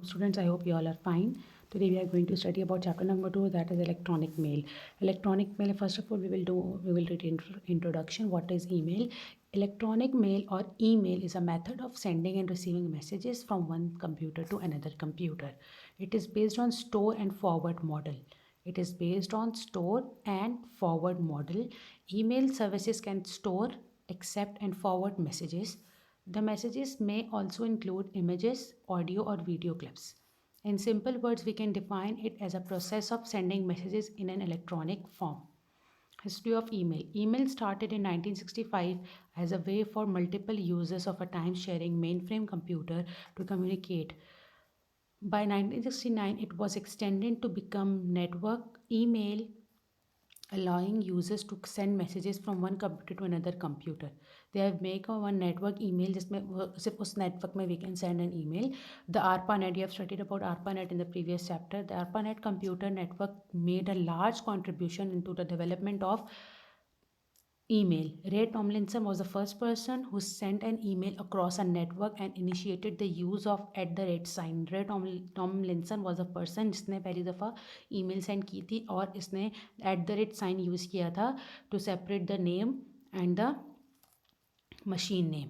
Students, I hope you all are fine. Today we are going to study about chapter number 2, that is electronic mail. Electronic mail, first of all, we will read introduction. What is email? Electronic mail or email is a method of sending and receiving messages from one computer to another computer. It is based on store and forward model. It is based on store and forward model. Email services can store, accept, and forward messages. The messages may also include images, audio, or video clips. In simple words, we can define it as a process of sending messages in an electronic form. History of email. Email started in 1965 as a way for multiple users of a time sharing mainframe computer to communicate. By 1969, it was extended to become network email, allowing users to send messages from one computer to another computer. They have make a one network email जिसमें सिर्फ उस network में we can send an email. The ARPANET, you have studied about ARPANET in the previous chapter. The ARPANET computer network made a large contribution into the development of email. Ray Tomlinson was the first person who sent an email across a network and initiated the use of @sign. Ray Tomlinson was the person जिसने पहली दफ़ा email send की थी और इसने @sign use किया था to separate the name and the machine name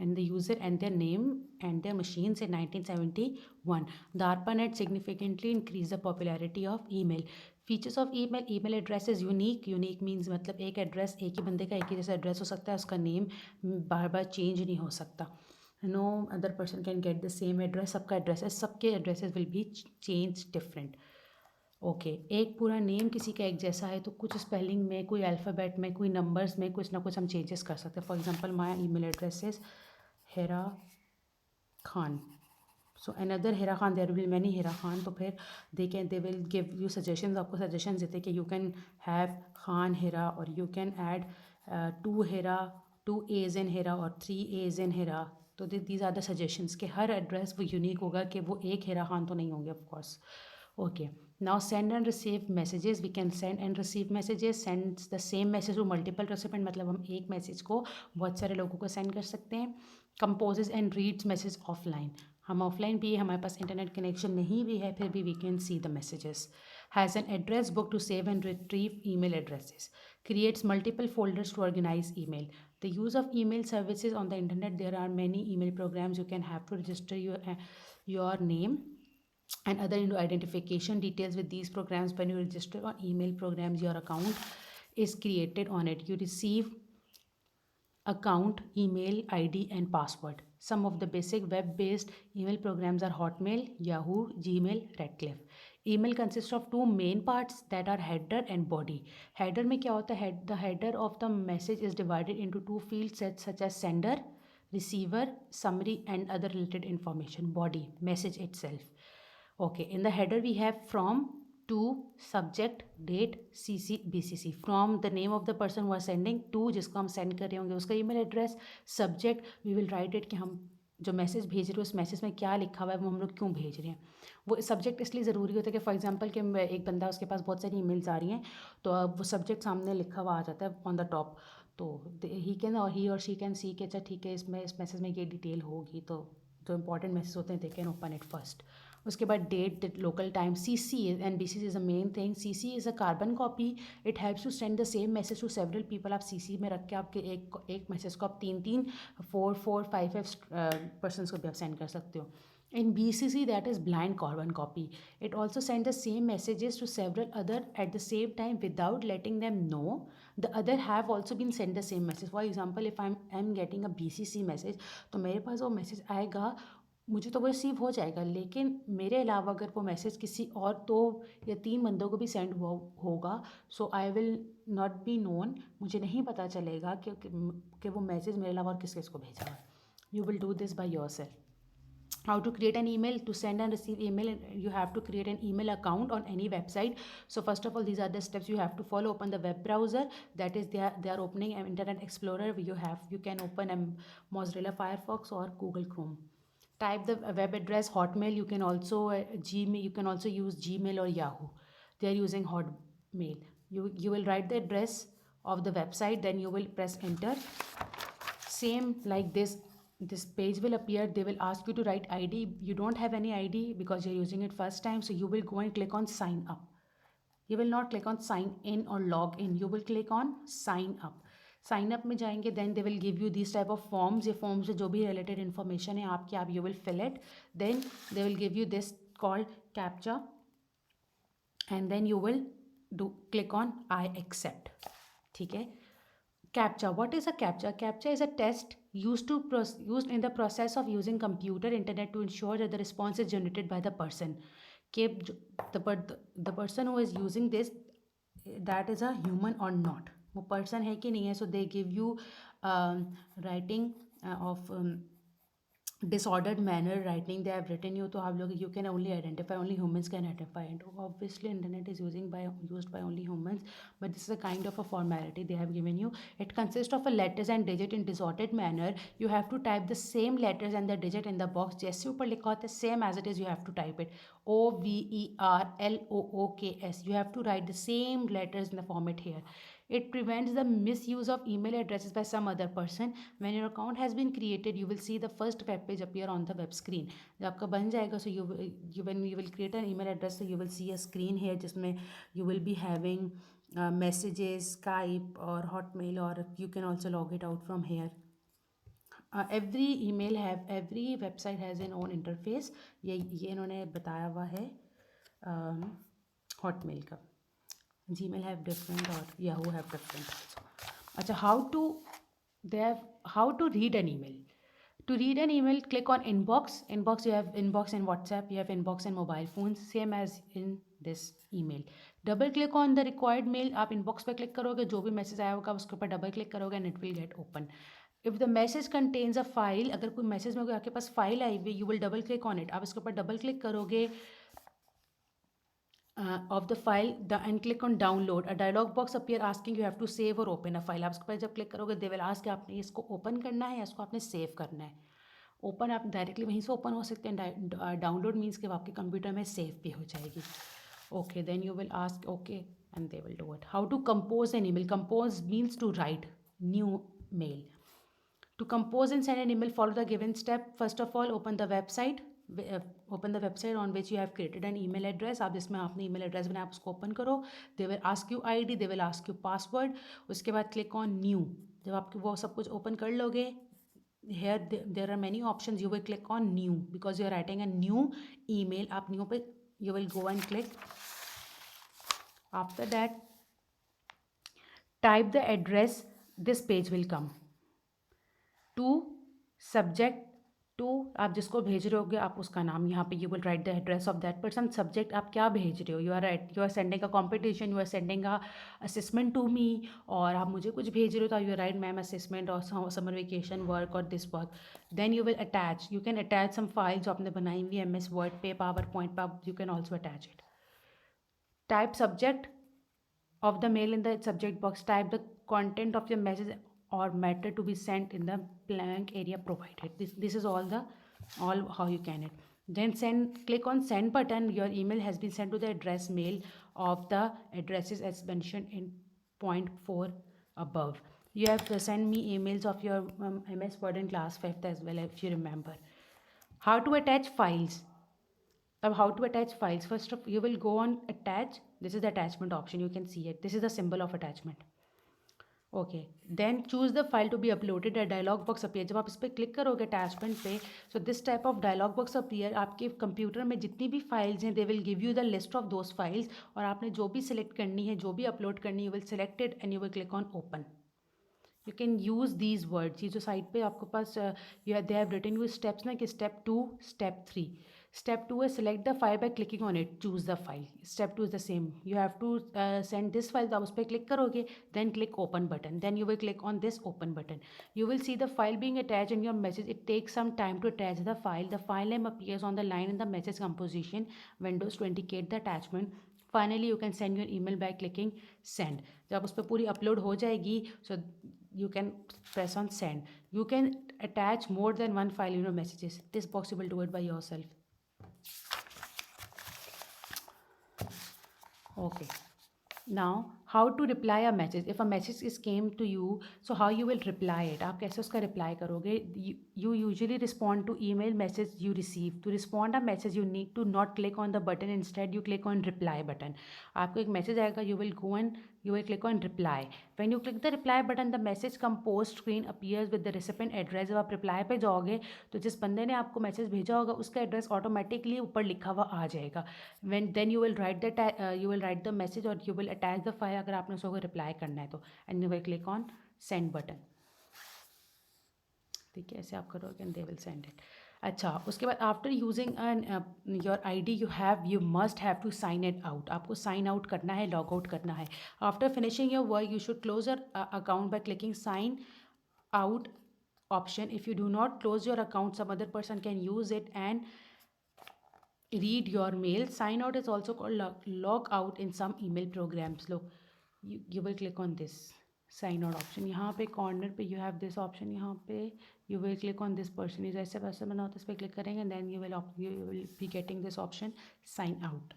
and the user and their name and their machines in 1971. The ARPANET significantly increased the popularity of email. Features of email. Email address is unique. Unique means मतलब एक address एक ही बंदे का एक ही जैसा address हो सकता है, उसका नेम बार बार चेंज नहीं हो सकता. No other person can get the same address. सबका एड्रेसेस सबके addresses will be change different. Okay एक पूरा नेम किसी का एक जैसा है तो कुछ स्पेलिंग में, कोई अल्फ़ाबेट में, कोई नंबर्स में कुछ ना कुछ हम चेंजेस कर सकते हैं. For example my email address is Hera Khan. So another Hera Khan, there will many Hera Khan. तो फिर they will give you suggestions. आपको सजेशंस देते हैं कि you can have Khan Hera और you can add 2 Hera, 2 A's in Hera और 3 A's इन हेरा. तो दीज आर द सजेशंस कि हर एड्रेस वो यूनिक होगा, कि वो एक हेरा खान तो नहीं होंगे of course. Okay now send and receive messages. We can send and receive messages. Send the same message to multiple recipient, मतलब हम एक मैसेज को बहुत सारे लोगों को सेंड कर सकते हैं. कंपोजेज एंड रीड्स मैसेज ऑफलाइन. हम ऑफलाइन भी है, हमारे पास इंटरनेट कनेक्शन नहीं भी है, फिर भी we can see the messages. Has an address book to save and retrieve email addresses. Creates multiple folders to organise email. The use of email services on the internet, there are many email programs. You can have to register your name and other identification details with these programs. When you register on email programs, your account is created on it. You receive account, email, ID, and password. Some of the basic web-based email programs are Hotmail, Yahoo, Gmail, Radcliffe. Email consists of two main parts, that are header and body. Header में क्या होता है? The header of the message is divided into two field sets such as sender, receiver, summary, and other related information. Body, message itself. Okay, in the header we have from, to, subject, date, CC, BCC. From the name of the person who are sending, to जिसको हम send कर रहे होंगे उसका email address, subject we will write it कि हम जो message भेज रहे हो उस मैसेज में क्या लिखा हुआ है, वो हम लोग क्यों भेज रहे हैं. वो सब्जेक्ट इसलिए ज़रूरी होता है कि फॉर एग्जांपल कि एक बंदा उसके पास बहुत सारी ईमेल्स आ रही हैं, तो अब वो सब्जेक्ट सामने लिखा हुआ आ जाता है ऑन द टॉप. तो ही और शी कैन सी के अच्छा ठीक है इसमें इस मैसेज में ये डिटेल होगी, तो जो इंपॉर्टेंट मैसेज होते हैं they can open it first. उसके बाद date, local time. CC and BCC is a main thing. CC is a carbon copy. It helps to send the same message to several people. आप CC में रख के आपके एक message को आप 3-3, 4-4, 5-5 पर्सनस को भी आप सेंड कर सकते हो. In BCC, that is blind carbon copy. It also sends the same messages to several other at the same time without letting them know the other have also been sent the same message. For example, if I'm getting a BCC message, तो मेरे पास वो message आएगा, मुझे तो वो receive हो जाएगा, लेकिन मेरे अलावा अगर वो मैसेज किसी और 2 या 3 बंदों को भी सेंड हुआ होगा, so I will not be known. मुझे नहीं पता चलेगा कि वो मैसेज मेरे अलावा और किस किस को भेजा है. You will do this by your self. How to create an email? To send and receive email, you have to create an email account on any website. So first of all, these are the steps you have to follow. Open the web browser, that is they are opening an Internet Explorer. You can open a Mozilla Firefox or Google Chrome. Type the web address Hotmail. You can also Gmail. You can also use Gmail or Yahoo. They are using Hotmail. You will write the address of the website, then you will press enter. Same like this, this page will appear. They will ask you to write ID. You don't have any ID because you're using it first time, so you will go and click on sign up. You will not click on sign in or log in, you will click on sign up. Sign up में जाएंगे, then they will give you this type of forms. ये forms से जो भी related information है आपकी, आप you will fill it. Then they will give you this called captcha, and then you will do click on I accept. ठीक है. CAPTCHA. What is a CAPTCHA? CAPTCHA is a test used in the process of using computer internet to ensure that the response is generated by the person. कि the person who is using this, that is a human or not. वो person है कि नहीं है. So they give you writing of disordered manner writing they have written you. तो आप लोग you can only identify, only humans can identify, and obviously internet is used by only humans, but this is a kind of a formality they have given you. It consists of a letters and digit in disordered manner. You have to type the same letters and the digit in the box. जैसे ऊपर लिखा होता है same as it is, you have to type it. OVERLOOKS. You have to write the same letters in the format here. It prevents the misuse of email addresses by some other person. When your account has been created, you will see the first web page appear on the web screen. जब आपका बन जाएगा, so when you will create an email address, so you will see a screen here जिसमें you will be having messages, Skype or Hotmail, or you can also log it out from here. every website has an own interface. ये इन्होंने बताया हुआ है Hotmail का. Gmail have different, or Yahoo have different also. अच्छा, how to read an email. To read an email, click on inbox. Inbox, you have inbox in WhatsApp, you have inbox in mobile phones, same as in this email. Double click on the required mail. आप inbox पे click करोगे, जो भी message आया होगा उसके ऊपर double click करोगे and it will get open. If the message contains a file, अगर कोई मैसेज में आपके पास फाइल आई हुई, you will double click on it. आप इसके ऊपर डबल क्लिक करोगे of the file and click on download. A dialog box appear asking you have to save or open a file. आप इसके ऊपर जब क्लिक करोगे they will ask आपने इसको ओपन करना है या इसको आपने सेव करना है. ओपन आप डायरेक्टली वहीं से ओपन हो सकते हैं. डाउनलोड मीन्स कि आपके कंप्यूटर में सेव भी हो जाएगी. Okay, then you will ask okay and they will do it. How to compose an email. Compose means to write new mail. To compose and send an email, follow the given step. First of all, open the website on which you have created an email address. आप जिसमें आपने email address बनाया आप उसको open करो. They will ask you ID, they will ask you password. उसके बाद click on new. जब आप वो सब कुछ ओपन कर लोगे, here there are many options. You will click on new because you are writing a new email. आप new पे you will go and click. After that, type the address. This page will come. To subject, to आप जिसको भेज रहे होगे आप उसका नाम यहाँ पे you will write the address of that person. Subject आप क्या भेज रहे हो, you are sending a competition, you are sending a assessment to me, और आप मुझे कुछ भेज रहे हो तो यू राइट मैम असेसमेंट और समर वेकेशन वर्क और this work. Then you will attach, you can attach some file जो आपने बनाई हुई MS वर्ड पे, पावर पॉइंट पे, you can also attach it. Type subject of the mail in the subject box. Type the content of your message or matter to be sent in the blank area provided. This is all how you can it. Then click on send button. Your email has been sent to the address mail of the addresses as mentioned in point 4 above. You have to send me emails of your MS Word in class 5th as well, if you remember. How to attach files. Now, how to attach files. First of, you will go on attach. This is the attachment option. You can see it. This is the symbol of attachment. Okay. Then choose the file to be uploaded. A dialog box appear. जब आप इस पर click करोगे attachment पे, so this type of dialog box appear. आपके computer में जितनी भी फाइल्स हैं, they will give you the list of those files. और आपने जो भी सिलेक्ट करनी है, जो भी अपलोड करनी है, you will select it and you will click on open. You can use these words. ये जो साइड पे आपके पास they have written you steps ना कि step 2, step 3. Step 2 is select the file by clicking on it. Choose the file. Step 2 is the same. You have to send this file. तो आप उस पर click करोगे. Then click open button. Then you will click on this open button. You will see the file being attached in your message. It takes some time to attach the file. The file name appears on the line in the message composition windows to indicate the attachment. Finally, you can send your email by clicking send. जब उस पर पूरी upload हो जाएगी, so you can press on send. You can attach more than one file in your messages. This box you will do it by yourself. Okay. Now, how to reply a message, if a message is came to you, so how you will reply it, आप कैसे उसका reply करोगे. You usually respond to email message you receive. To respond a message you need to not click on the button, instead you click on reply button. आपको एक मैसेज आएगा, you will go and you will click on reply. When you click the reply button, the message compose screen appears with the recipient address. जब आप reply पे जाओगे तो जिस बंदे ने आपको मैसेज भेजा होगा उसका एड्रेस ऑटोमेटिकली ऊपर लिखा हुआ आ जाएगा. when then you will write the message or you will attach the file अगर आपने उसको रिप्लाई करना है तो, and you will click on send button. ठीक है, ऐसे आप करोगे and they will send it. अच्छा, उसके बाद after using your ID you must have to sign it out. आपको साइन आउट करना है, लॉग आउट करना है. After finishing your work you should close your account by clicking sign out option. If you do not close your account, some other person can use it and read your mail. Sign out is also called log out in some email programs. Look, you will click on this sign out option. यहाँ पे corner पे you have this option. यहाँ पे you will click on this person is ऐसे वैसे बना होता है, इस पर क्लिक करेंगे and then you will be getting this option sign out.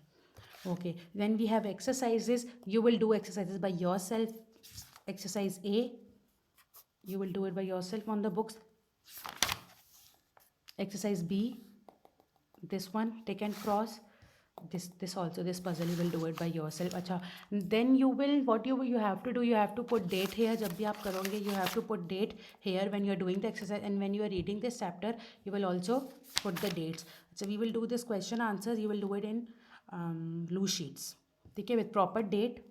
Okay, then we have exercises. You will do exercises by yourself. Exercise A, you will do it by yourself on the books. Exercise B, this one tick and cross. This also, this puzzle you will do it by yourself. अच्छा, then you will, what you have to do, you have to put date here. जब भी आप करोगे you have to put date here when you are doing the exercise, and when you are reading this chapter you will also put the dates. So we will do this question answers, you will do it in blue sheets. ठीक है, with proper date.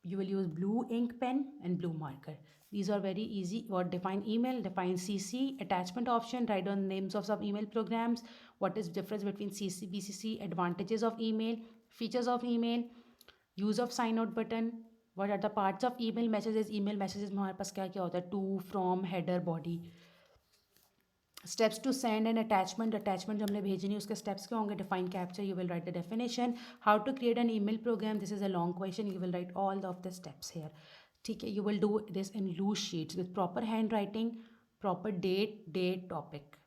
You will use blue ink pen and blue marker. These are very easy. What define email, define CC, attachment option, write down names of some email programs. What is difference between CC, BCC, advantages of email, features of email, use of sign out button. What are the parts of email messages? Email messages में हमारे पास क्या क्या होता है, to, from, header, body. Steps to send an attachment. Attachment जो हमने भेजनी उसके steps क्या होंगे? Define capture. You will write the definition. How to create an email program. This is a long question. You will write all of the steps here. ठीक है, you will do this in loose sheets with proper handwriting, proper date, topic.